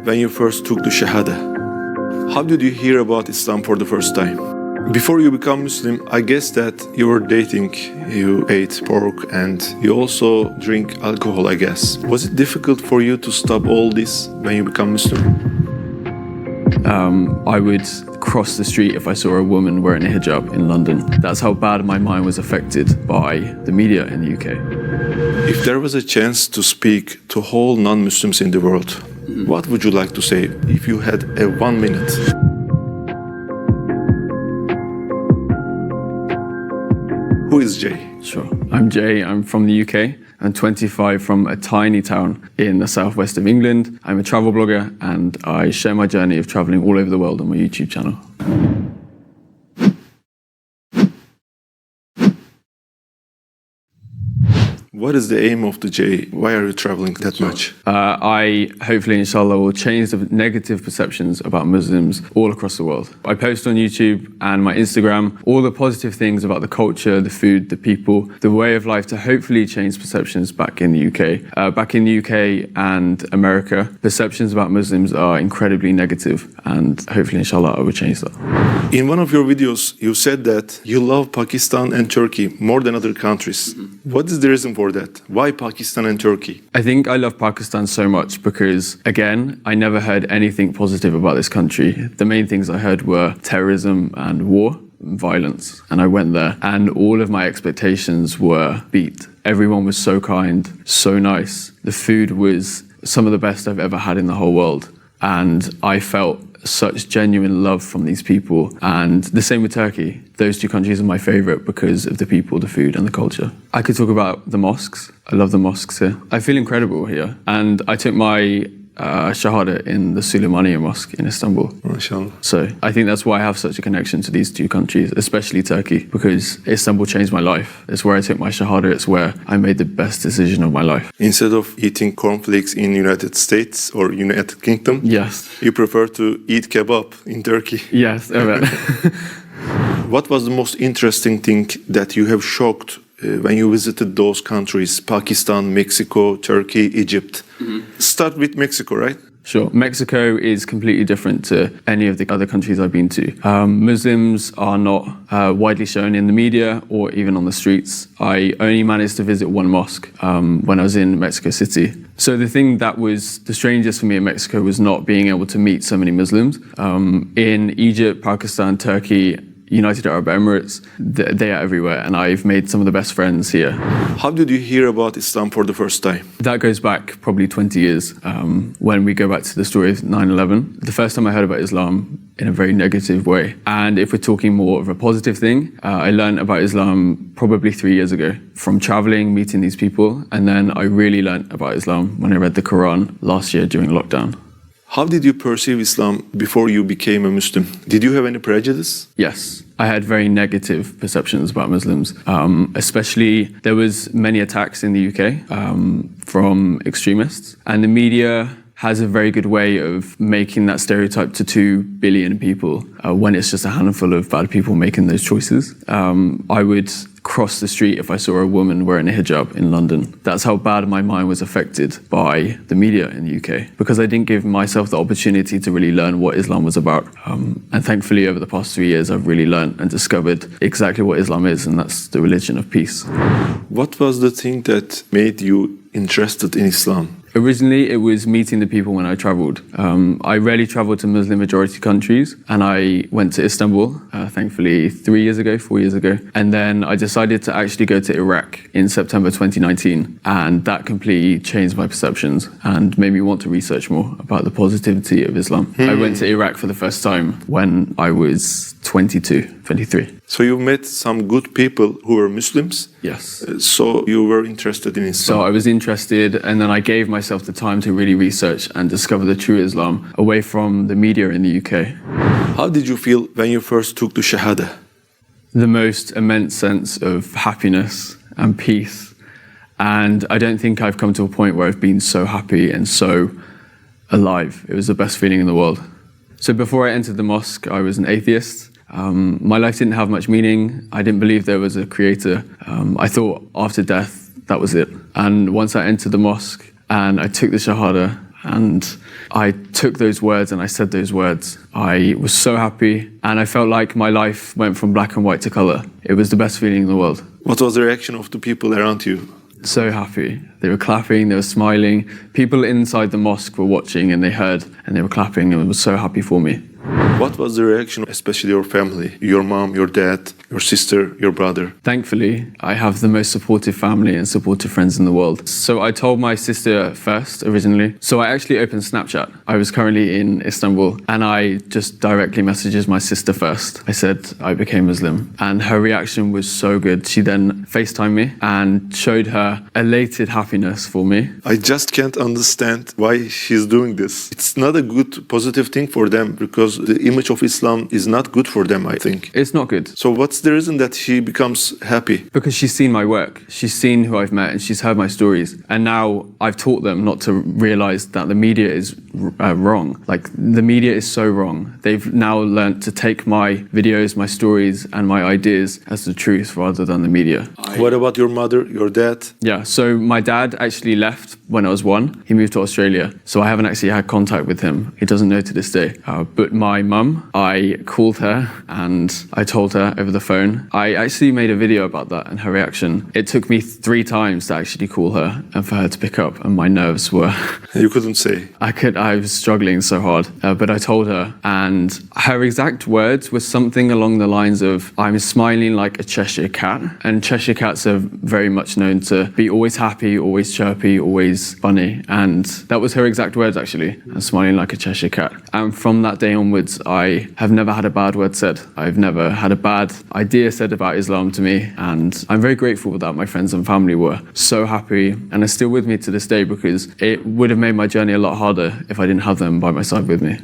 when you first took the Shahada? How did you hear about Islam for the first time? Before you become Muslim, I guess that you were dating, you ate pork, and you also drink alcohol, I guess. Was it difficult for you to stop all this when you become Muslim? I would cross the street if I saw a woman wearing a hijab in London. That's how bad my mind was affected by the media in the UK. If there was a chance to speak to whole non-Muslims in the world, what would you like to say if you had a 1 minute? Who is Jay? Sure. I'm Jay. I'm from the UK. I'm 25 from a tiny town in the southwest of England. I'm a travel blogger and I share my journey of traveling all over the world on my YouTube channel. What is the aim of the Jay? Why are you traveling that much? I hopefully, inshallah, will change the negative perceptions about Muslims all across the world. I post on YouTube and my Instagram all the positive things about the culture, the food, the people, the way of life to hopefully change perceptions back in the UK. Back in the UK and America, perceptions about Muslims are incredibly negative and hopefully, inshallah, I will change that. In one of your videos, you said that you love Pakistan and Turkey more than other countries. What is the reason for that? Why Pakistan and Turkey? I think I love Pakistan so much because, again, I never heard anything positive about this country. The main things I heard were terrorism and war, violence, and I went there and all of my expectations were beat. Everyone was so kind, so nice. The food was some of the best I've ever had in the whole world, and I felt such genuine love from these people. And the same with Turkey. Those two countries are my favorite because of the people, the food and the culture. I could talk about the mosques. I love the mosques here. I feel incredible here. And I took my Shahada in the Süleymaniye Mosque in Istanbul. MashaAllah. So I think that's why I have such a connection to these two countries, especially Turkey, because Istanbul changed my life. It's where I took my Shahada. It's where I made the best decision of my life. Instead of eating cornflakes in United States or United Kingdom, yes, you prefer to eat kebab in Turkey. Yes, I bet. What was the most interesting thing that you have shocked when you visited those countries, Pakistan, Mexico, Turkey, Egypt? Start with Mexico, right? Sure. Mexico is completely different to any of the other countries I've been to. Muslims are not widely shown in the media or even on the streets. I only managed to visit one mosque when I was in Mexico City. So the thing that was the strangest for me in Mexico was not being able to meet so many Muslims. In Egypt, Pakistan, Turkey, United Arab Emirates, they are everywhere, and I've made some of the best friends here. How did you hear about Islam for the first time? That goes back probably 20 years, when we go back to the story of 9/11. The first time I heard about Islam in a very negative way. And if we're talking more of a positive thing, I learned about Islam probably 3 years ago from traveling, meeting these people, and then I really learned about Islam when I read the Quran last year during lockdown. How did you perceive Islam before you became a Muslim? Did you have any prejudice? Yes, I had very negative perceptions about Muslims. Especially, there was many attacks in the UK from extremists, and the media has a very good way of making that stereotype to 2 billion people when it's just a handful of bad people making those choices. I would cross the street if I saw a woman wearing a hijab in London. That's how bad my mind was affected by the media in the UK, because I didn't give myself the opportunity to really learn what Islam was about. And thankfully, over the past 3 years, I've really learned and discovered exactly what Islam is, and that's the religion of peace. What was the thing that made you interested in Islam? Originally, it was meeting the people when I traveled. I rarely traveled to Muslim majority countries, and I went to Istanbul, thankfully 4 years ago. And then I decided to actually go to Iraq in September 2019. And that completely changed my perceptions and made me want to research more about the positivity of Islam. I went to Iraq for the first time when I was 23. So you met some good people who were Muslims? Yes. So you were interested in Islam? So I was interested, and then I gave myself the time to really research and discover the true Islam away from the media in the UK. How did you feel when you first took the Shahada? The most immense sense of happiness and peace. And I don't think I've come to a point where I've been so happy and so alive. It was the best feeling in the world. So before I entered the mosque, I was an atheist. My life didn't have much meaning. I didn't believe there was a creator. I thought after death, that was it. And once I entered the mosque and I took the Shahada And I took those words and I said those words. I was so happy, and I felt like my life went from black and white to color. It was the best feeling in the world. What was the reaction of the people around you? So happy. They were clapping, they were smiling. People inside the mosque were watching, and they heard and they were clapping, and it was so happy for me. What was the reaction, especially your family, your mom, your dad, your sister, your brother? Thankfully, I have the most supportive family and supportive friends in the world. So I told my sister first, originally. So I actually opened Snapchat. I was currently in Istanbul, and I just directly messages my sister first. I said I became Muslim, and her reaction was so good. She then FaceTimed me and showed her elated happiness for me. I just can't understand why she's doing this. It's not a good, positive thing for them, because the image of Islam is not good for them, I think. It's not good. So what's the reason that she becomes happy? Because she's seen my work, she's seen who I've met, and she's heard my stories. And now I've taught them not to realize that the media is wrong. Like, the media is so wrong. They've now learnt to take my videos, my stories, and my ideas as the truth rather than the media. What about your mother, your dad? Yeah, so my dad actually left when I was 1. He moved to Australia, so I haven't actually had contact with him. He doesn't know to this day. But my mum, I called her and I told her over the phone. I actually made a video about that and her reaction. It took me 3 times to actually call her and for her to pick up, and my nerves were... You couldn't say. I was struggling so hard, but I told her, and her exact words were something along the lines of, I'm smiling like a Cheshire cat. And Cheshire cats are very much known to be always happy, always chirpy, always funny. And that was her exact words, actually. I'm smiling like a Cheshire cat. And from that day onwards, I have never had a bad word said. I've never had a bad idea said about Islam to me. And I'm very grateful that my friends and family were so happy and are still with me to this day, because it would have made my journey a lot harder if I didn't have them by my side with me.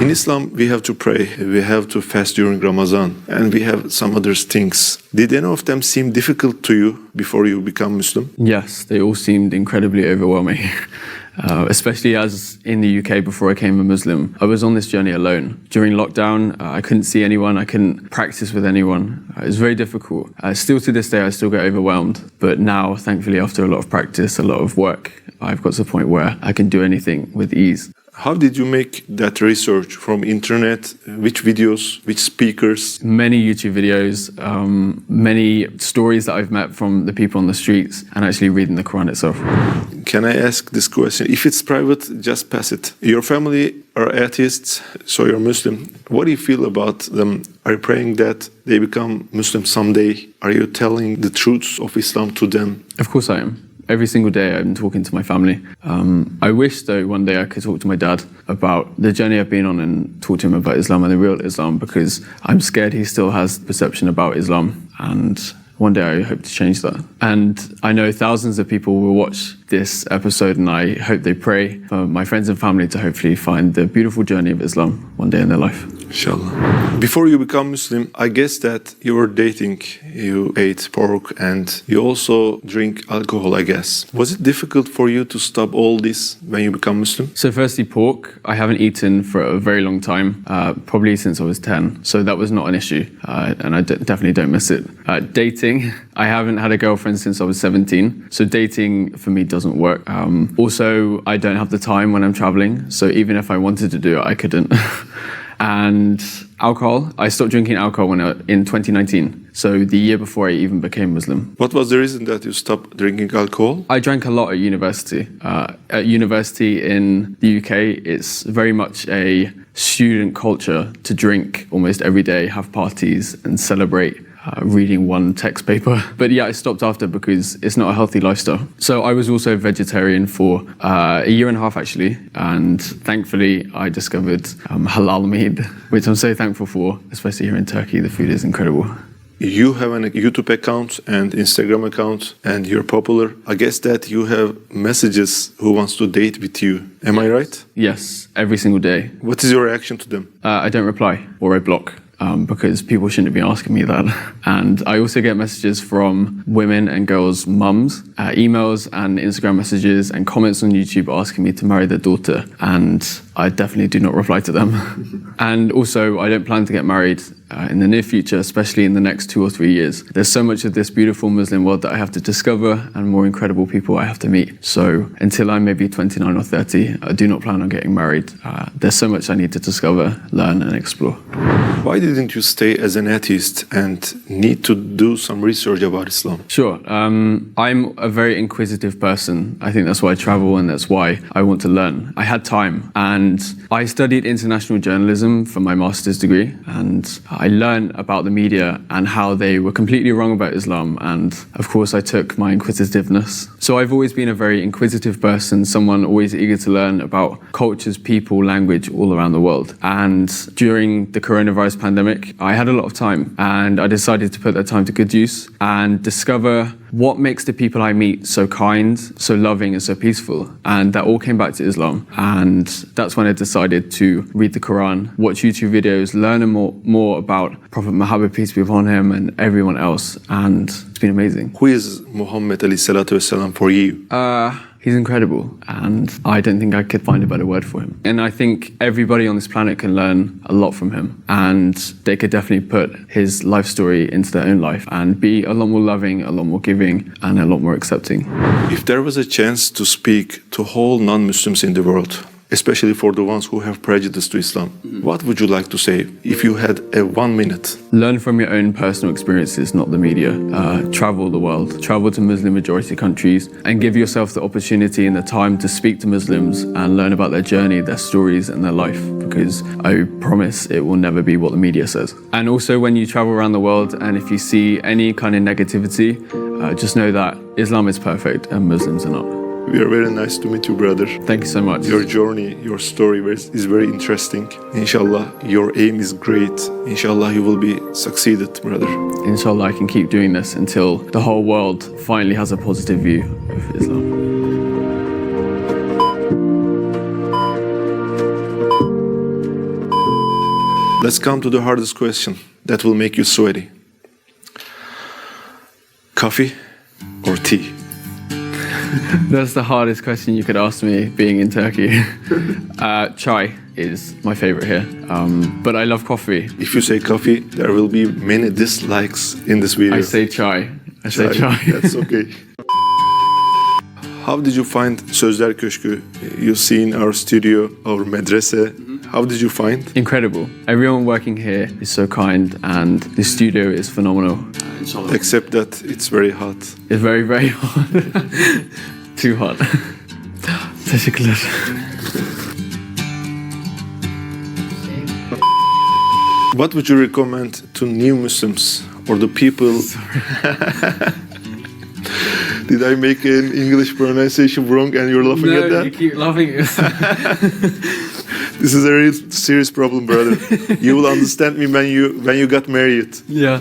In Islam, we have to pray, we have to fast during Ramadan, and we have some other things. Did any of them seem difficult to you before you become Muslim? Yes, they all seemed incredibly overwhelming. Especially as in the UK before I became a Muslim, I was on this journey alone. During lockdown, I couldn't see anyone, I couldn't practice with anyone. It was very difficult. Still to this day, I still get overwhelmed. But now, thankfully, after a lot of practice, a lot of work, I've got to the point where I can do anything with ease. How did you make that research? From internet? Which videos? Which speakers? Many YouTube videos, many stories that I've met from the people on the streets, and actually reading the Quran itself. Can I ask this question? If it's private, just pass it. Your family are atheists, so you're Muslim. What do you feel about them? Are you praying that they become Muslim someday? Are you telling the truths of Islam to them? Of course I am. Every single day I'm talking to my family. I wish, though, one day I could talk to my dad about the journey I've been on and talk to him about Islam and the real Islam, because I'm scared he still has the perception about Islam, and one day I hope to change that. And I know thousands of people will watch this episode, and I hope they pray for my friends and family to hopefully find the beautiful journey of Islam one day in their life. Inshallah. Before you become Muslim, I guess that you were dating, you ate pork, and you also drink alcohol, I guess. Was it difficult for you to stop all this when you become Muslim? So firstly, pork, I haven't eaten for a very long time, probably since I was 10. So that was not an issue, and I definitely don't miss it. Dating, I haven't had a girlfriend since I was 17. So dating for me doesn't work. Also, I don't have the time when I'm traveling. So even if I wanted to do it, I couldn't. And alcohol, I stopped drinking alcohol in 2019, so the year before I even became Muslim. What was the reason that you stopped drinking alcohol? I drank a lot at university. At university in the UK, it's very much a student culture to drink almost every day, have parties and celebrate. Reading one text paper. But yeah, I stopped after because it's not a healthy lifestyle. So I was also vegetarian for a year and a half, actually. And thankfully, I discovered halal meat, which I'm so thankful for, especially here in Turkey. The food is incredible. You have a YouTube account and Instagram account, and you're popular. I guess that you have messages who wants to date with you. Am I right? Yes, every single day. What is your reaction to them? I don't reply, or I block. Because people shouldn't be asking me that. And I also get messages from women and girls' mums, emails and Instagram messages and comments on YouTube asking me to marry their daughter. And I definitely do not reply to them. And also, I don't plan to get married in the near future, especially in the next 2 or 3 years. There's so much of this beautiful Muslim world that I have to discover and more incredible people I have to meet. So until I'm maybe 29 or 30, I do not plan on getting married. There's so much I need to discover, learn and explore. Why didn't you stay as an atheist and need to do some research about Islam? Sure. I'm a very inquisitive person. I think that's why I travel and that's why I want to learn. I had time and I studied international journalism for my master's degree, and I learned about the media and how they were completely wrong about Islam, and of course I took my inquisitiveness. So I've always been a very inquisitive person, someone always eager to learn about cultures, people, language all around the world. And during the coronavirus pandemic, I had a lot of time and I decided to put that time to good use and discover what makes the people I meet so kind, so loving and so peaceful. And that all came back to Islam. And that's when I decided to read the Quran, watch YouTube videos, learn more about Prophet Muhammad, peace be upon him, and everyone else. And it's been amazing. Who is Muhammad alayhi salatu wasalam for you? He's incredible, and I don't think I could find a better word for him. And I think everybody on this planet can learn a lot from him, and they could definitely put his life story into their own life and be a lot more loving, a lot more giving, and a lot more accepting. If there was a chance to speak to whole non-Muslims in the world, especially for the ones who have prejudice to Islam, what would you like to say if you had a 1 minute? Learn from your own personal experiences, not the media. Travel the world, travel to Muslim majority countries, and give yourself the opportunity and the time to speak to Muslims and learn about their journey, their stories and their life, because I promise it will never be what the media says. And also when you travel around the world and if you see any kind of negativity, just know that Islam is perfect and Muslims are not. We are very nice to meet you, brother. Thank you so much. Your journey, your story is very interesting. Inshallah, your aim is great. Inshallah, you will be succeeded, brother. Inshallah, I can keep doing this until the whole world finally has a positive view of Islam. Let's come to the hardest question that will make you sweaty. Coffee or tea? That's the hardest question you could ask me being in Turkey. Chai is my favorite here, but I love coffee. If you say coffee, there will be many dislikes in this video. I say chai. I say chai. That's okay. How did you find Sözler Köşkü? You see in our studio, our medrese. How did you find? Incredible. Everyone working here is so kind and the studio is phenomenal. Except that it's very hot. It's very, very hot. Too hot. Teşekkürler. What would you recommend to new Muslims or the people? Did I make an English pronunciation wrong and you're laughing at that? No, you keep laughing. This is a real serious problem, brother. You will understand me when you got married. Yeah.